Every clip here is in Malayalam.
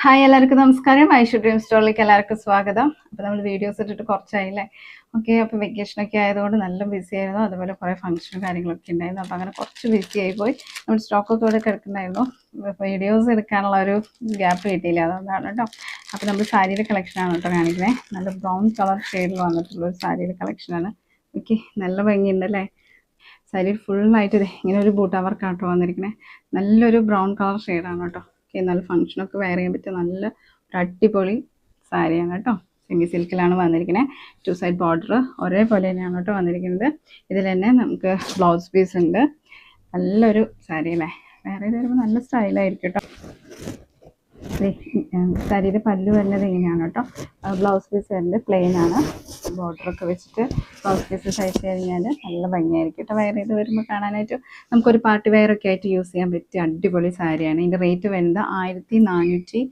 ഹായ് എല്ലാവർക്കും നമസ്കാരം. ഐഷു ഡ്രീം സ്റ്റോറിലേക്ക് എല്ലാവർക്കും സ്വാഗതം. അപ്പോൾ നമ്മൾ വീഡിയോസ് ഇട്ടിട്ട് കുറച്ചായില്ലേ. ഓക്കെ, അപ്പോൾ വെക്കേഷനൊക്കെ ആയതുകൊണ്ട് നല്ല ബിസി ആയിരുന്നു. അതുപോലെ കുറേ ഫംഗ്ഷനും കാര്യങ്ങളൊക്കെ ഉണ്ടായിരുന്നു. അപ്പോൾ അങ്ങനെ കുറച്ച് ബിസി ആയിപ്പോയി. നമ്മൾ സ്റ്റോക്കൊക്കെ ഇവിടെ കിടക്കുന്നുണ്ടായിരുന്നു. വീഡിയോസ് എടുക്കാനുള്ള ഒരു ഗ്യാപ്പ് കിട്ടിയില്ല, അതുകൊണ്ടാണ് കേട്ടോ. അപ്പോൾ നമ്മൾ സാരിയുടെ കളക്ഷനാണ് കേട്ടോ കാണിക്കുന്നത്. നല്ല ബ്രൗൺ കളർ ഷെയ്ഡിൽ വന്നിട്ടുള്ള ഒരു സാരിയുടെ കളക്ഷനാണ്. ഓക്കെ, നല്ല ഭംഗിയുണ്ടല്ലേ. സാരി ഫുള്ളായിട്ട് ഇങ്ങനെ ഒരു ബൂട്ടാ വർക്കാണ് കേട്ടോ വന്നിരിക്കുന്നത്. നല്ലൊരു ബ്രൗൺ കളർ ഷെയ്ഡാണ് കേട്ടോ. നല്ല ഫംഗ്ഷനൊക്കെ വെയർ ചെയ്യാൻ പറ്റിയ നല്ല ഒരു അടിപൊളി സാരിയാണ് കേട്ടോ. സെമി സിൽക്കിലാണ് വന്നിരിക്കുന്നത്. 2 സൈഡ് ബോർഡർ ഒരേപോലെ തന്നെയാണ് കേട്ടോ വന്നിരിക്കുന്നത്. ഇതിൽ തന്നെ നമുക്ക് ബ്ലൗസ് പീസ് ഉണ്ട്. നല്ലൊരു സാരി അല്ലേ, വേറെ വരുമ്പോൾ നല്ല സ്റ്റൈലായിരിക്കും കേട്ടോ. സാരിയുടെ പല്ല് വരുന്നത് ഇങ്ങനെയാണ് കേട്ടോ. ബ്ലൗസ് പീസ് വരുന്നത് പ്ലെയിൻ ആണ്. ബോർഡറൊക്കെ വെച്ചിട്ട് ബ്ലൗസ് പീസ് തയ്ച്ച് കഴിഞ്ഞാൽ നല്ല ഭംഗിയായിരിക്കും കേട്ടോ. വെയർ ചെയ്ത് വരുമ്പോൾ കാണാനായിട്ട് നമുക്കൊരു പാർട്ടി വെയറൊക്കെ ആയിട്ട് യൂസ് ചെയ്യാൻ പറ്റിയ അടിപൊളി സാരിയാണ്. ഇതിൻ്റെ റേറ്റ് വരുന്നത് 1440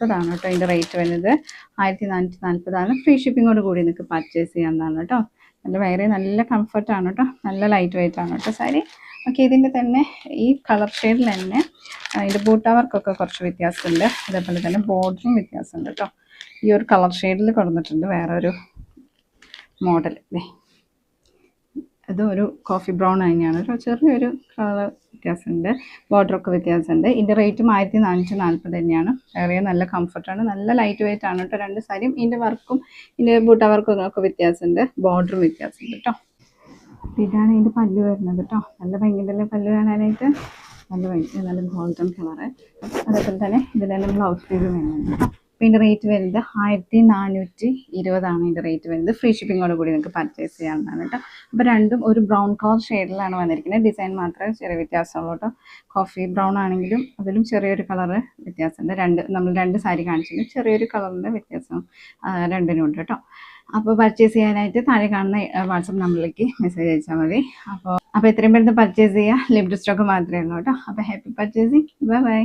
കേട്ടോ. ഇതിൻ്റെ റേറ്റ് വരുന്നത് 1440. ഫ്രീ ഷിപ്പിങ്ങോട് കൂടി നിങ്ങൾക്ക് പർച്ചേസ് ചെയ്യാവുന്നതാണ് കേട്ടോ. നല്ല വെയർ നല്ല കംഫർട്ടാണ് കേട്ടോ. നല്ല ലൈറ്റ് വെയിറ്റ് ആണ് കേട്ടോ സാരി. ഓക്കെ, ഇതിൻ്റെ തന്നെ ഈ കളർ ഷെയ്ഡിൽ തന്നെ ഇതിൻ്റെ ബൂട്ടാ വർക്കൊക്കെ കുറച്ച് വ്യത്യാസമുണ്ട്. അതേപോലെ തന്നെ ബോർഡറും വ്യത്യാസമുണ്ട് കേട്ടോ. ഈ ഒരു കളർ ഷെയ്ഡിൽ കൊടുത്തിട്ടുണ്ട് വേറൊരു മോഡൽ. അതൊരു കോഫി ബ്രൗൺ തന്നെയാണ് കേട്ടോ. ചെറിയൊരു കളർ വ്യത്യാസമുണ്ട്, ബോർഡറൊക്കെ വ്യത്യാസമുണ്ട്. ഇതിൻ്റെ റേറ്റും 1440 തന്നെയാണ്. വേറെ നല്ല കംഫർട്ടാണ്, നല്ല ലൈറ്റ് വെയിറ്റ് ആണ് കേട്ടോ രണ്ട് സാരിയും. ഇതിൻ്റെ വർക്കും ഇതിൻ്റെ ബൂട്ടാ വർക്കും ഒക്കെ വ്യത്യാസമുണ്ട്, ബോർഡറും വ്യത്യാസമുണ്ട് കേട്ടോ. ഇതാണ് ഇതിൻ്റെ പല്ല് വരുന്നത് കേട്ടോ. നല്ല ഭംഗിയുണ്ടല്ലേ പല്ല് കാണാനായിട്ട്. നല്ല ഭംഗി, നല്ല ഗോൾഡൻ കളറ്. അതേപോലെ തന്നെ ഇതിൽ തന്നെ ബ്ലൗസ് പീസ് വരുന്നുണ്ട് കേട്ടോ. അപ്പോൾ ഇതിൻ്റെ റേറ്റ് വരുന്നത് 1420 ഇതിൻ്റെ റേറ്റ് വരുന്നത്. ഫ്രീ ഷിപ്പിങ്ങോട് കൂടി നിങ്ങൾക്ക് പർച്ചേസ് ചെയ്യാവുന്നതാണ് കേട്ടോ. അപ്പോൾ രണ്ടും ഒരു ബ്രൗൺ കളർ ഷെയ്ഡിലാണ് വന്നിരിക്കുന്നത്. ഡിസൈൻ മാത്രമേ ചെറിയ വ്യത്യാസമുള്ളൂ കേട്ടോ. കോഫി ബ്രൗൺ ആണെങ്കിലും അതിലും ചെറിയൊരു കളറ് വ്യത്യാസമുണ്ട്. നമ്മൾ രണ്ട് സാരി കാണിച്ചിട്ടുണ്ട്, ചെറിയൊരു കളറിൻ്റെ വ്യത്യാസം രണ്ടിനും ഉണ്ട് കേട്ടോ. അപ്പോൾ പർച്ചേസ് ചെയ്യാനായിട്ട് താഴെ കാണുന്ന വാട്സപ്പ് നമ്പറിലേക്ക് മെസ്സേജ് അയച്ചാൽ മതി. അപ്പോൾ എത്രയും പെട്ടെന്ന് പർച്ചേസ് ചെയ്യുക. ലിമിറ്റഡ് സ്റ്റോക്ക് മാത്രമേ ഉള്ളൂ കേട്ടോ. അപ്പോൾ ഹാപ്പി പർച്ചേസിങ്. Bye bye.